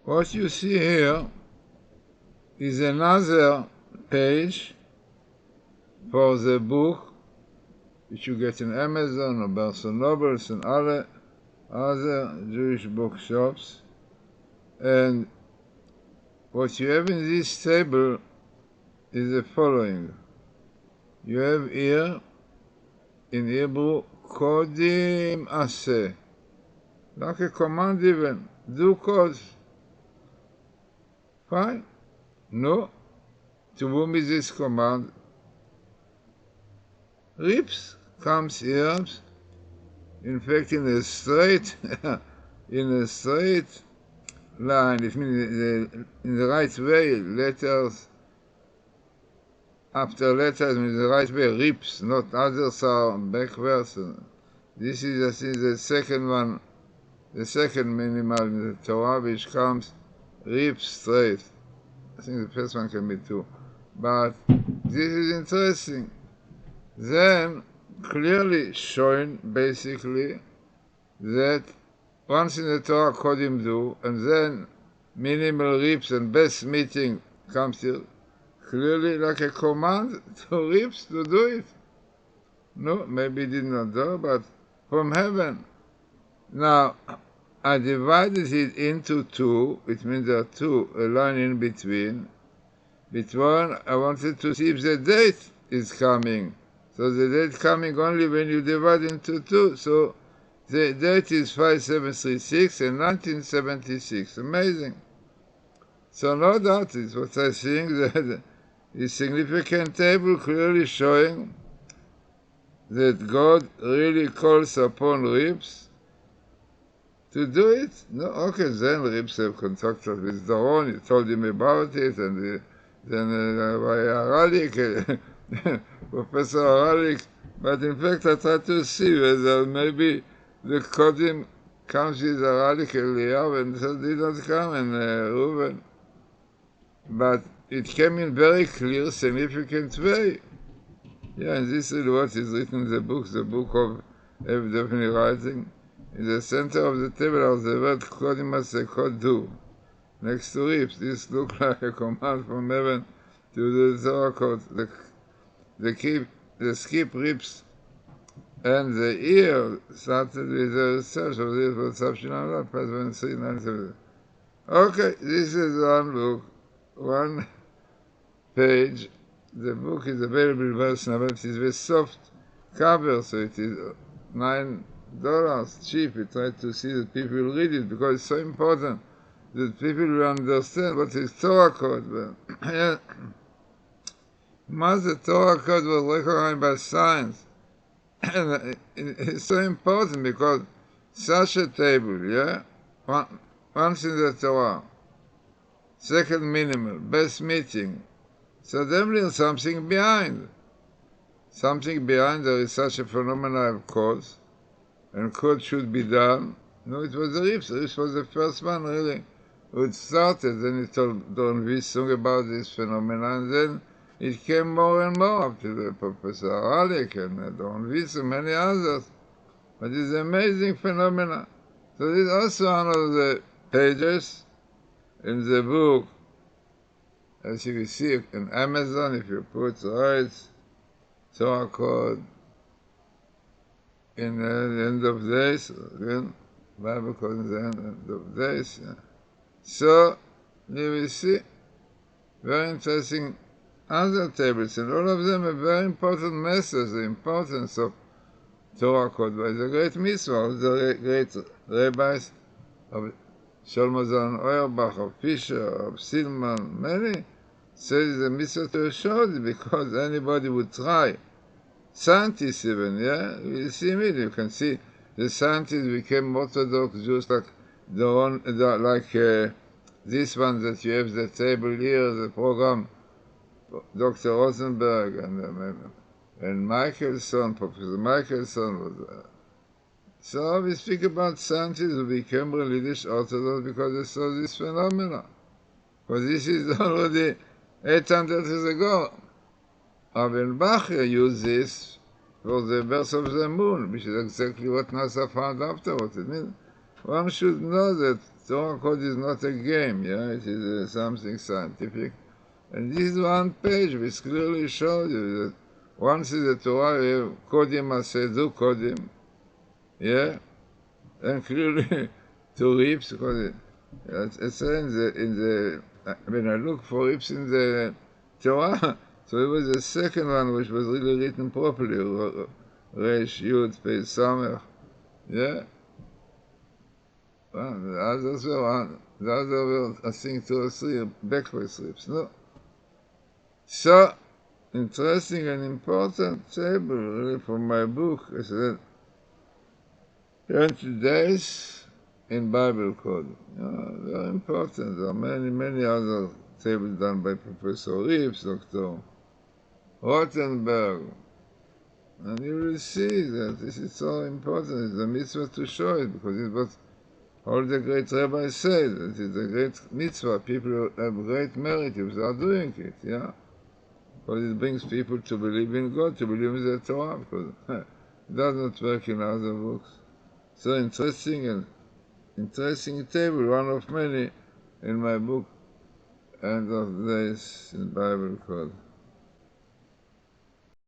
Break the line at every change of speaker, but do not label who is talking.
What you see here is another page for the book which you get in Amazon or Barnes & Nobles and other Jewish bookshops. And what you have in this table is the following. You have here, in Hebrew, Kodim Aseh, like a command even, do cause. Fine? No. To whom is this command? Rips comes here, in fact, in a straight, line. It means in the right way. Letters after letters in the right way. Rips, not others are backwards. This is, I think, the second one, the second minimal in the Torah, which comes rips straight. I think the first one can be two. But this is interesting. Then, clearly showing, basically, that once in the Torah, Kodim do, and then minimal rips and best meeting comes here, clearly like a command to rips to do it. No, maybe did not do, but from heaven. Now, I divided it into two, which means there are two, a line in between. Between, I wanted to see if the date is coming. So the date coming only when you divide into two. So the date is 5736 and 1976. Amazing. So no doubt it's what I think that is significant table clearly showing that God really calls upon ribs to do it. No, okay, then ribs have contacted with Doron. He told him about it, and then Aralik, Professor Aralik. But in fact, I tried to see whether maybe the Kodim comes with Aralik Eliyahu, and so did not come, and Reuben. But it came in very clear, significant way. Yeah, and this is what is written in the book of definitely writing. In the center of the table are the word Kodim Aseh Kodu, next to rips. This looks like a command from heaven to the Torah code. The skip rips and the ear started with the research of this perception of that, past 1397. Okay, this is one book, one page. The book is available version, but it is with soft cover, so it is $9 cheap. We try to see that people will read it because it's so important that people will understand what is Torah code. Once the Torah code was recognized by science, and it's so important because such a table, yeah, once in the Torah, second minimal, best meeting, so definitely something behind. Something behind there is such a phenomenon cause, and code should be done. No, it was the Rips. The Rips was the first one, really, who started. Then he told Don Wissung about this phenomenon, and then it came more and more up to the Professor Alik and Don Wissung, many others. But it's an amazing phenomenon. So this is also one of the pages in the book. As you can see in Amazon, if you put rights, Torah code, in the end of days, again, Bible code in the end of days. Yeah. So, you will see very interesting other tables, and all of them are very important messages, the importance of Torah code by the great mitzvah, the great rabbis of Shlomo Zalman Auerbach, of Fisher, of Silman, many say the mitzvah to show it because anybody would try. Scientists even, yeah, you see me, you can see the scientists became Orthodox Jews like this one that you have the table here, the program, Dr. Rosenberg and Michelson, Professor Michelson was so we speak about scientists who became religious Orthodox because they saw this phenomenon. Because this is already 800 years ago. Rabbi Bachya used this for the birth of the moon, which is exactly what NASA found afterwards. It means one should know that Torah code is not a game, yeah, it is something scientific. And this is one page which clearly shows you that once in the Torah you have kodim aseh, do kodim, yeah, and clearly to rips, because it's in the when I look for rips in the Torah, so it was the second one which was really written properly, Resh, Yud, Pei, Samech, yeah. Well, the other were, I think, 2 or 3 backward rips, no? So, interesting and important table, really, for my book, is that 20 days in Bible code. Very important. There are many, many other tables done by Professor Reeves, Dr. Rothenberg. And you will see that this is so important. It's a mitzvah to show it, because it's what all the great rabbis said. It is a great mitzvah. People have great merit if they are doing it, yeah? Because it brings people to believe in God, to believe in the Torah, because it does not work in other books. So interesting table, one of many in my book, End of Days in Bible Code.